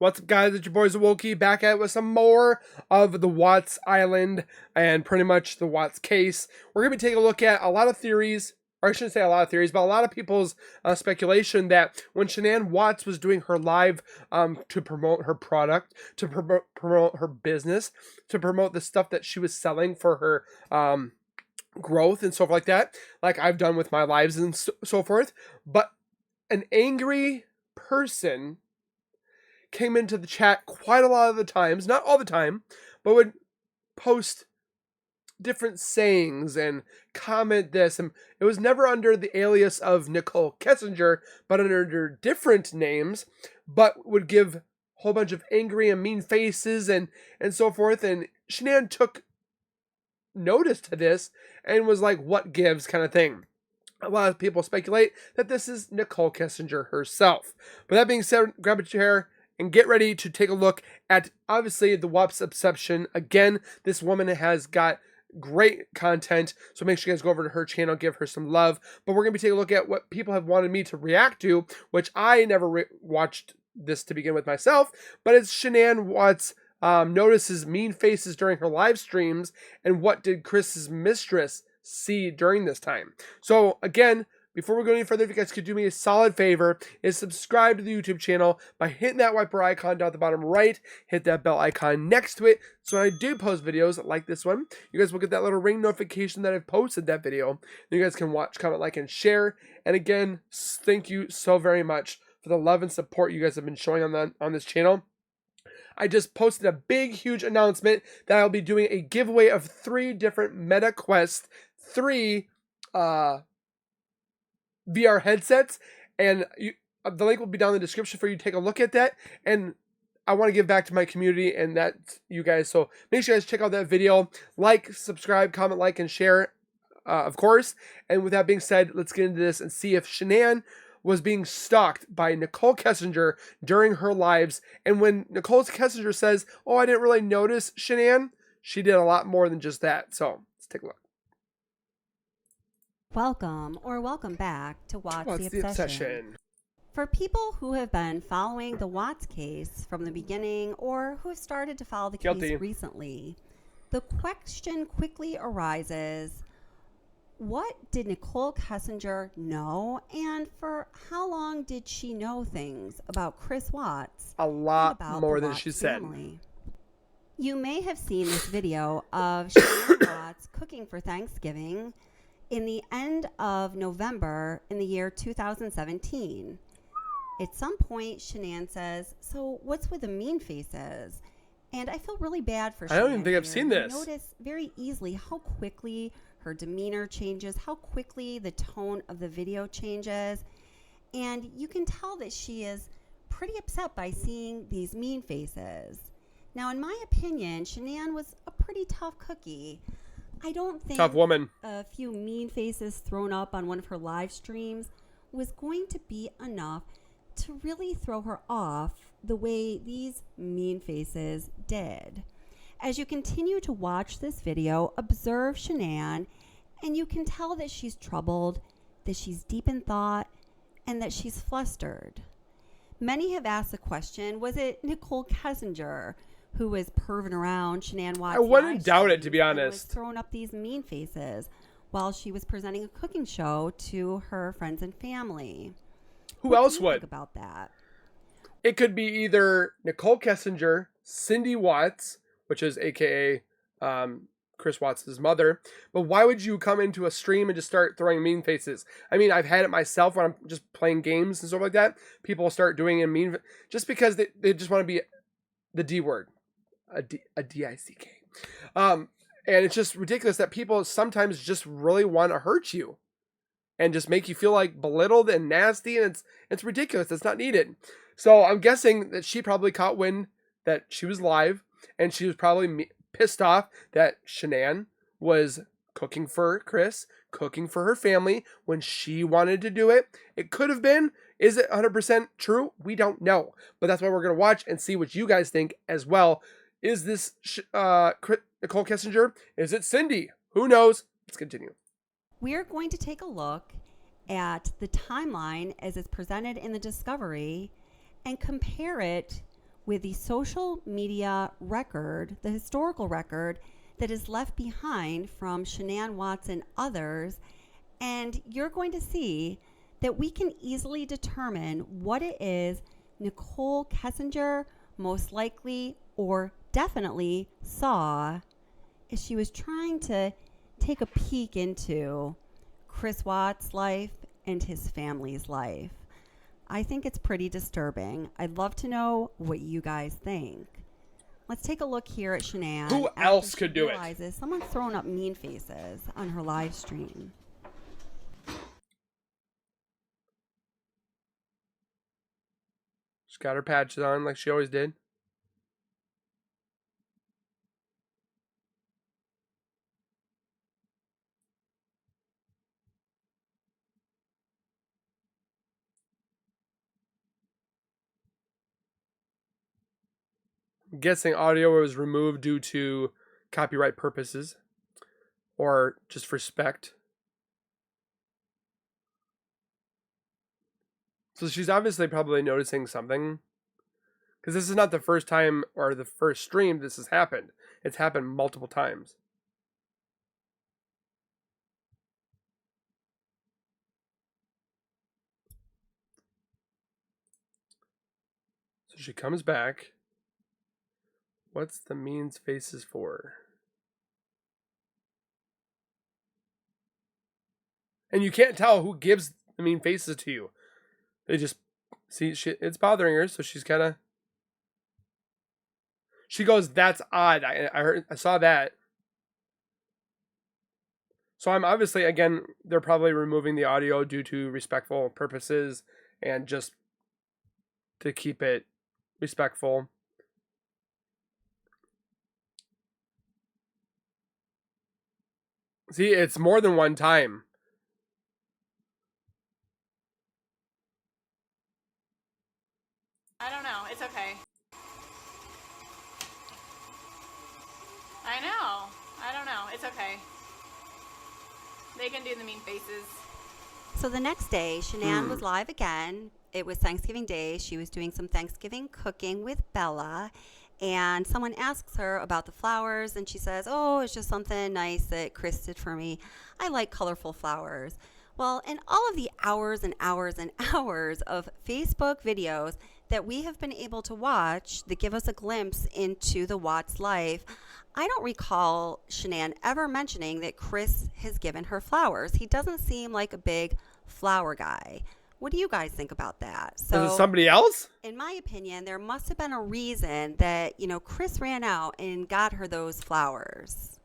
What's up, guys? It's your boy Zowoki back at it with some more of the Watts Island and pretty much the Watts case. We're going to be taking a look at a lot of theories, or I shouldn't say a lot of theories, but a lot of people's speculation that when Shanann Watts was doing her live to promote her product, to promote her business, to promote the stuff that she was selling for her growth and stuff like that, like I've done with my lives and so forth, but an angry person came into the chat quite a lot of the times, not all the time, but would post different sayings and comment this, and it was never under the alias of Nicole Kessinger, but under different names, but would give a whole bunch of angry and mean faces and so forth, and Shanann took notice to this and was like, what gives kind of thing. A lot of people speculate that this is Nicole Kessinger herself. But that being said, grab a chair and get ready to take a look at, obviously, the Watts Obsession. Again, this woman has got great content, so make sure you guys go over to her channel, give her some love. But we're going to be taking a look at what people have wanted me to react to, which I never watched this to begin with myself, but it's Shanann Watts notices mean faces during her live streams, and what did Chris's mistress see during this time. So again, before we go any further, if you guys could do me a solid favor, is subscribe to the YouTube channel by hitting that wiper icon down at the bottom right, hit that bell icon next to it, so when I do post videos like this one, you guys will get that little ring notification that I've posted that video. You guys can watch, comment, like, and share. And again, thank you so very much for the love and support you guys have been showing on this channel. I just posted a big, huge announcement that I'll be doing a giveaway of 3 different Meta Quest 3 VR headsets, and the link will be down in the description for you to take a look at that. And I want to give back to my community and that you guys, so make sure you guys check out that video, like, subscribe, comment, like, and share, of course. And with that being said, let's get into this and see if Shanann was being stalked by Nicole Kessinger during her lives. And when Nicole Kessinger says, oh, I didn't really notice Shanann, she did a lot more than just that. So let's take a look. Welcome back to Watts the Obsession. For people who have been following the Watts case from the beginning or who have started to follow the case recently, the question quickly arises, what did Nicole Kessinger know, and for how long did she know things about Chris Watts? A lot more than she said. You may have seen this video of Shanann Watts cooking for Thanksgiving in the end of November in the year 2017. At some point, Shanann says, so what's with the mean faces? And I feel really bad for Shanann. I don't even think I've seen this. You notice very easily how quickly her demeanor changes, how quickly the tone of the video changes. And you can tell that she is pretty upset by seeing these mean faces. Now, in my opinion, Shanann was a pretty tough cookie. I don't think tough woman. A few mean faces thrown up on one of her live streams was going to be enough to really throw her off the way these mean faces did. As you continue to watch this video, observe Shanann, and you can tell that she's troubled, that she's deep in thought, and that she's flustered. Many have asked the question, was it Nicole Kessinger who was perving around Shanann Watts? I wouldn't doubt it, to be honest. Was throwing up these mean faces while she was presenting a cooking show to her friends and family. Who else would? Think about that. It could be either Nicole Kessinger, Cindy Watts, which is AKA Chris Watts' mother. But why would you come into a stream and just start throwing mean faces? I mean, I've had it myself when I'm just playing games and stuff like that. People start doing a mean, just because they just want to be the D word. A D-I-C-K. And it's just ridiculous that people sometimes just really want to hurt you and just make you feel like belittled and nasty, and it's ridiculous. It's not needed. So I'm guessing that she probably caught wind that she was live, and she was probably pissed off that Shanann was cooking for Chris, cooking for her family when she wanted to do it. It could have been. Is it 100% true? We don't know. But that's why we're going to watch and see what you guys think as well. Is this Nicole Kessinger? Is it Cindy? Who knows? Let's continue. We are going to take a look at the timeline as it's presented in the discovery and compare it with the social media record, the historical record that is left behind from Shanann Watts and others. And you're going to see that we can easily determine what it is Nicole Kessinger most likely or definitely saw as she was trying to take a peek into Chris Watts' life and his family's life. I think it's pretty disturbing. I'd love to know what you guys think. Let's take a look here at Shanann. Who else could do it? Someone's throwing up mean faces on her live stream. She's got her patches on like she always did. I'm guessing audio was removed due to copyright purposes or just for respect. So she's obviously probably noticing something, because this is not the first time or the first stream this has happened. It's happened multiple times. So she comes back. What's the mean faces for? And you can't tell who gives the mean faces to you. They just see it's bothering her, so she's kind of. She goes, "That's odd." I saw that. So I'm obviously, again, they're probably removing the audio due to respectful purposes and just to keep it respectful. See, it's more than one time. I don't know. It's okay. I know. I don't know. It's okay. They can do the mean faces. So the next day, Shanann was live again. It was Thanksgiving Day. She was doing some Thanksgiving cooking with Bella. And someone asks her about the flowers. And she says, "Oh, it's just something nice that Chris did for me. I like colorful flowers." Well, in all of the hours and hours and hours of Facebook videos that we have been able to watch that give us a glimpse into the Watts life, I don't recall Shanann ever mentioning that Chris has given her flowers. He doesn't seem like a big flower guy. What do you guys think about that? So, is it somebody else? In my opinion, there must have been a reason that, Chris ran out and got her those flowers.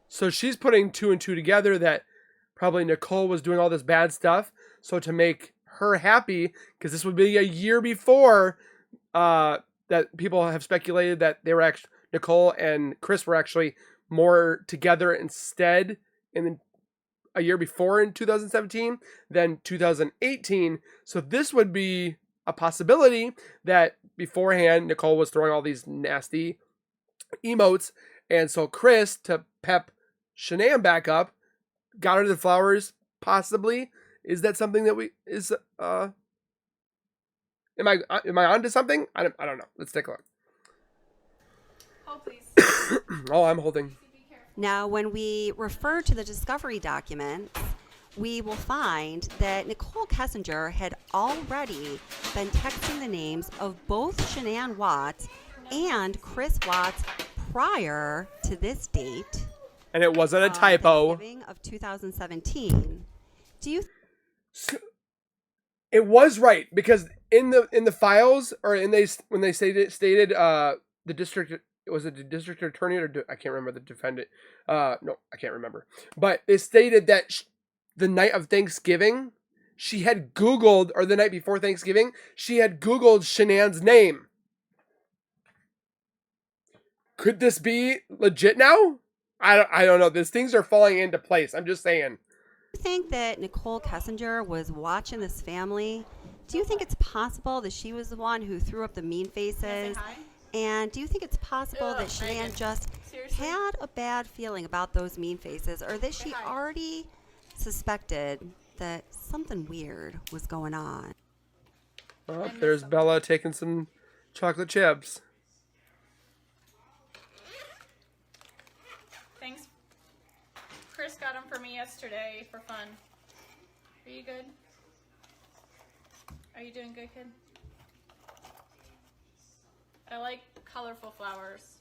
So she's putting two and two together that probably Nicole was doing all this bad stuff. So to make her happy, because this would be a year before that people have speculated that they were actually, Nicole and Chris were actually more together instead in a year before in 2017 than 2018. So this would be a possibility that beforehand Nicole was throwing all these nasty emotes. And so Chris, to pep Shanann back up, got her the flowers, possibly. Is that something that am I onto something? I don't know. Let's take a look. Hold, please. Oh, I'm holding. Now, when we refer to the discovery documents, we will find that Nicole Kessinger had already been texting the names of both Shanann Watts and Chris Watts prior to this date. And it wasn't a typo. Thanksgiving of 2017. Do you? It was right, because in the files, or when they stated the district. Was it the district attorney or I can't remember the defendant? No, I can't remember. But it stated that the night of Thanksgiving, she had Googled, or the night before Thanksgiving, she had Googled Shanann's name. Could this be legit now? I don't know. These things are falling into place. I'm just saying. Do you think that Nicole Kessinger was watching this family? Do you think it's possible that she was the one who threw up the mean faces? And do you think it's possible that Shanann just had a bad feeling about those mean faces, or that she already suspected that something weird was going on? Oh, there's Bella taking some Chocolate chips. Thanks. Chris got them for me yesterday for fun. Are you good? Are you doing good, kid? I like colorful flowers.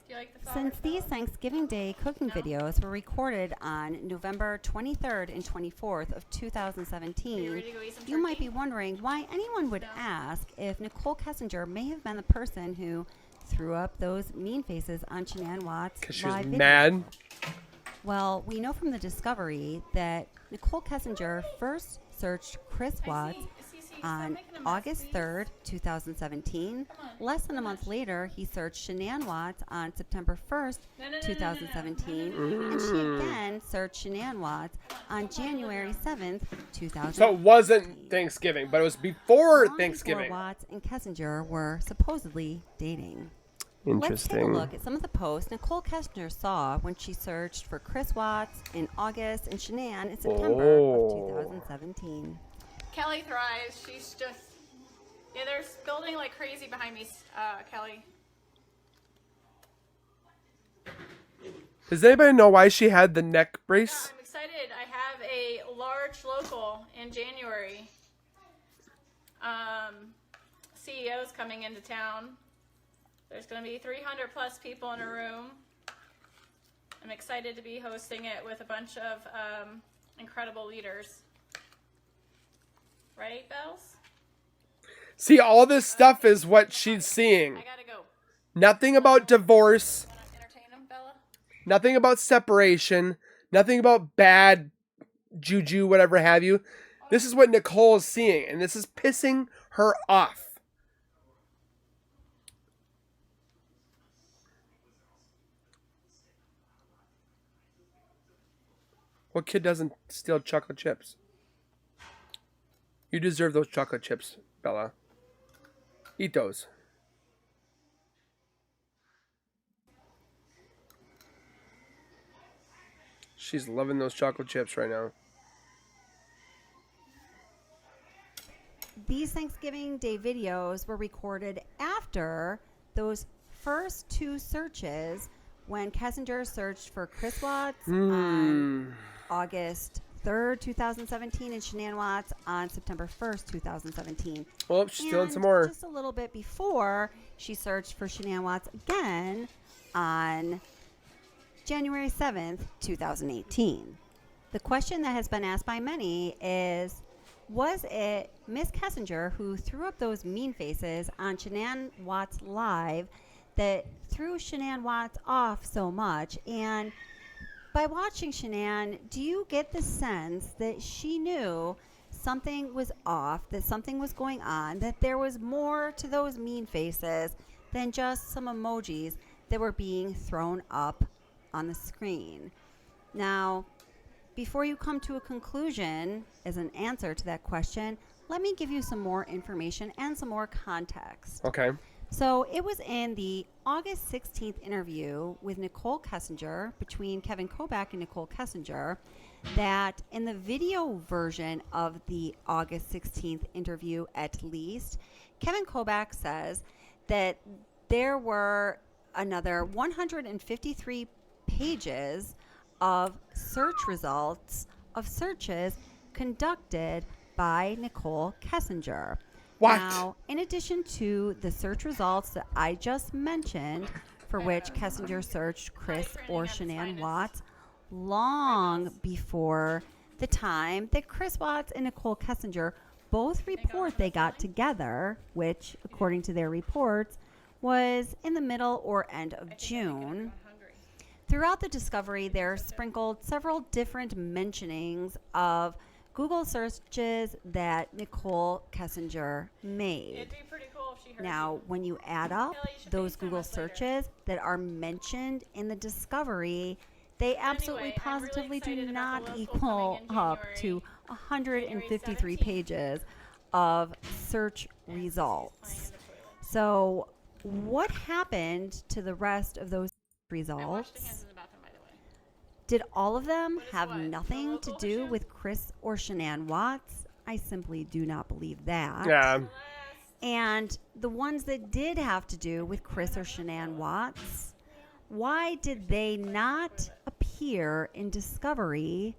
Do you like the flowers? Since these Thanksgiving Day cooking videos were recorded on November 23rd and 24th of Are you 2017, ready to go eat some you might turkey? be wondering why anyone would No. ask if Nicole Kessinger may have been the person who threw up those mean faces on Shanann Watts' Because she was live video. mad. Well, we know from the discovery that Nicole Kessinger first searched Chris Watts on August 3rd, 2017. Less than a month later, he searched Shanann Watts on September 1st, 2017. And she again searched Shanann Watts on January 7th, 2017. So it wasn't Thanksgiving, but it was before Long Thanksgiving. Before Watts and Kessinger were supposedly dating. Let's take a Interesting. look at some of the posts Nicole Kessinger saw when she searched for Chris Watts in August and Shanann in September of 2017. Kelly thrives. She's just... Yeah, they're building like crazy behind me, Kelly. Does anybody know why she had the neck brace? I'm excited. I have a large local in January. CEO's coming into town. There's going to be 300 plus people in a room. I'm excited to be hosting it with a bunch of incredible leaders. Right, Bells? See, all this stuff is what she's seeing. I gotta go. Nothing about divorce. Wanna entertain them, Bella? Nothing about separation. Nothing about bad juju, whatever have you. This is what Nicole is seeing, and this is pissing her off. What kid doesn't steal chocolate chips? You deserve those chocolate chips, Bella. Eat those. She's loving those chocolate chips right now. These Thanksgiving Day videos were recorded after those first two searches when Kessinger searched for Chris Watts on August 3rd, 2017, and Shanann Watts on September 1st, 2017. Well, she's stealing And some more. just a little bit before, she searched for Shanann Watts again on January 7th, 2018. The question that has been asked by many is, was it Miss Kessinger who threw up those mean faces on Shanann Watts live that threw Shanann Watts off so much? And by watching Shanann, do you get the sense that she knew something was off, that something was going on, that there was more to those mean faces than just some emojis that were being thrown up on the screen? Now, before you come to a conclusion as an answer to that question, let me give you some more information and some more context. Okay. So it was in the August 16th interview with Nicole Kessinger, between Kevin Kobach and Nicole Kessinger, that in the video version of the August 16th interview, at least, Kevin Kobach says that there were another 153 pages of search results of searches conducted by Nicole Kessinger. What? Now, in addition to the search results that I just mentioned, for which Kessinger searched Chris or Shanann Watts long before the time that Chris Watts and Nicole Kessinger both report they got together, which, according to their reports, was in the middle or end of June. Throughout the discovery, there sprinkled several different mentionings of Google searches that Nicole Kessinger made. It'd be pretty cool if she heard Now, you. when you add up Kelly, you should those FaceTime Google us later. searches that are mentioned in the discovery, they absolutely Anyway, I'm really positively do excited about not the local equal coming in up January. to 153 January 17th. pages of search results. So, what happened to the rest of those I washed the hands results? in the bathroom, by the way. Did all of them What is have what? The nothing to local do issue? with Chris or Shanann Watts? I simply do not believe that. Yeah. And the ones that did have to do with Chris or Shanann Watts, why did they not appear in Discovery,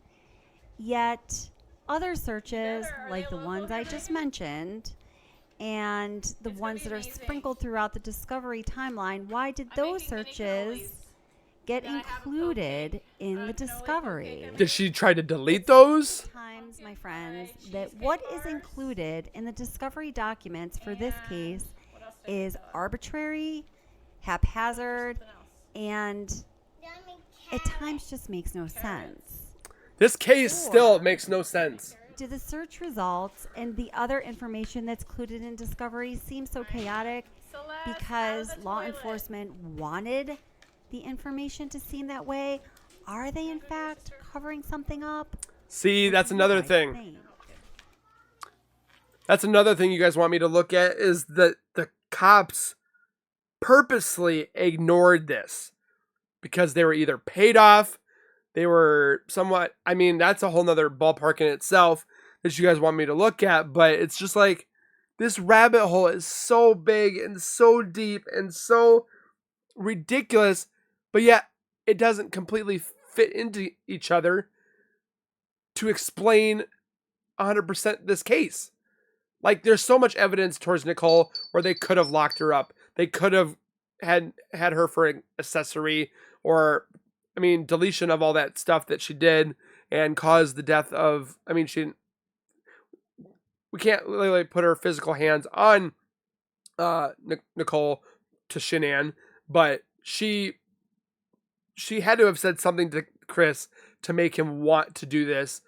yet other searches, like the ones I just mentioned, and the ones that are sprinkled throughout the Discovery timeline, why did those searches get included in the Discovery? Did she try to delete those? Times, my friends, that what is included in the Discovery documents for this case is arbitrary, haphazard, and at times just makes no sense. This case still makes no sense. Do the search results and the other information that's included in Discovery seem so chaotic because law enforcement wanted the information to seem that way? Are they in fact covering something up? See, that's another thing. Think? That's another thing you guys want me to look at is that the cops purposely ignored this because they were either paid off, they were somewhat, I mean, that's a whole nother ballpark in itself that you guys want me to look at, but it's just like this rabbit hole is so big and so deep and so ridiculous, but yet it doesn't completely fit into each other to explain 100% this case. Like, there's so much evidence towards Nicole where they could have locked her up. They could have had her for an accessory or, I mean, deletion of all that stuff that she did and caused the death of, I mean, she didn't, we can't really put her physical hands on Nicole to Shanann, but she had to have said something to Chris to make him want to do this.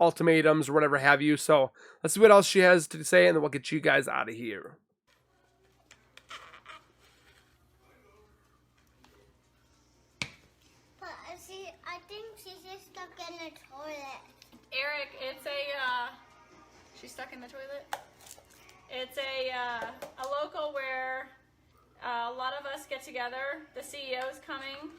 Ultimatums or whatever have you. So let's see what else she has to say, and then we'll get you guys out of here. But I think she's just stuck in the toilet. Eric, it's she's stuck in the toilet. It's a local where a lot of us get together. The CEO's coming.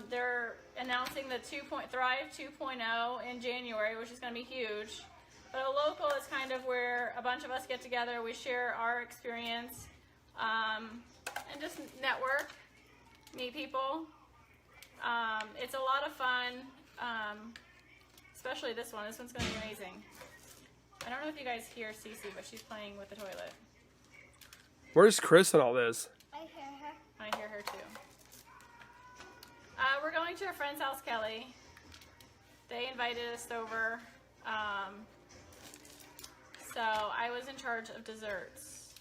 They're announcing the Thrive 2.0 in January, which is going to be huge. But a local is kind of where a bunch of us get together, we share our experience, and just network, meet people. It's a lot of fun, especially this one. This one's going to be amazing. I don't know if you guys hear Cece, but she's playing with the toilet. Where's Chris in all this? I hear her. I hear her too. We're going to a friend's house, Kelly. They invited us over. So I was in charge of desserts.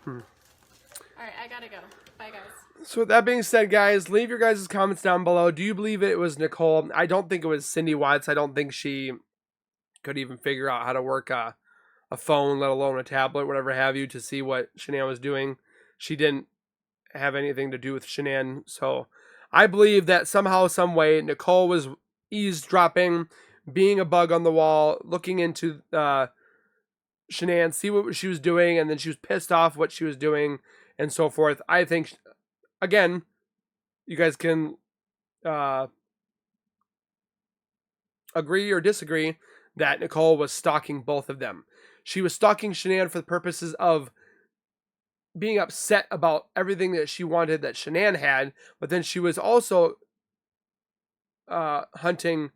All right, I gotta go. Bye, guys. So with that being said, guys, leave your guys' comments down below. Do you believe it was Nicole? I don't think it was Cindy Watts. I don't think she could even figure out how to work a phone, let alone a tablet, whatever have you, to see what Shanann was doing. She didn't have anything to do with Shanann. So I believe that somehow, some way, Nicole was eavesdropping, being a bug on the wall, looking into Shanann, see what she was doing, and then she was pissed off what she was doing, and so forth. I think, again, you guys can agree or disagree that Nicole was stalking both of them. She was stalking Shanann for the purposes of being upset about everything that she wanted that Shanann had, but then she was also hunting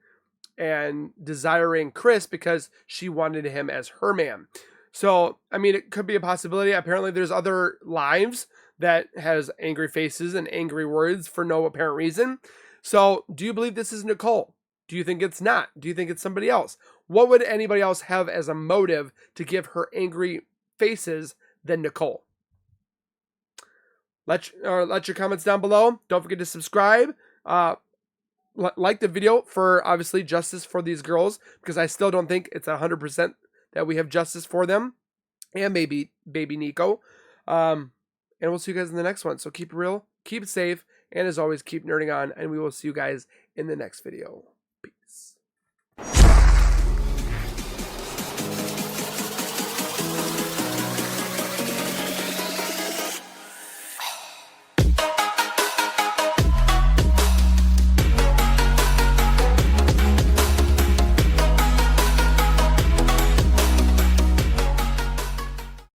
and desiring Chris because she wanted him as her man. So, I mean, it could be a possibility. Apparently, there's other lives that has angry faces and angry words for no apparent reason. So, do you believe this is Nicole? Do you think it's not? Do you think it's somebody else? What would anybody else have as a motive to give her angry faces than Nicole? Let your comments down below. Don't forget to subscribe. Like the video for, obviously, justice for these girls, because I still don't think it's 100% that we have justice for them, and maybe baby Nico. And we'll see you guys in the next one. So keep it real, keep it safe, and as always, keep nerding on, and we will see you guys in the next video.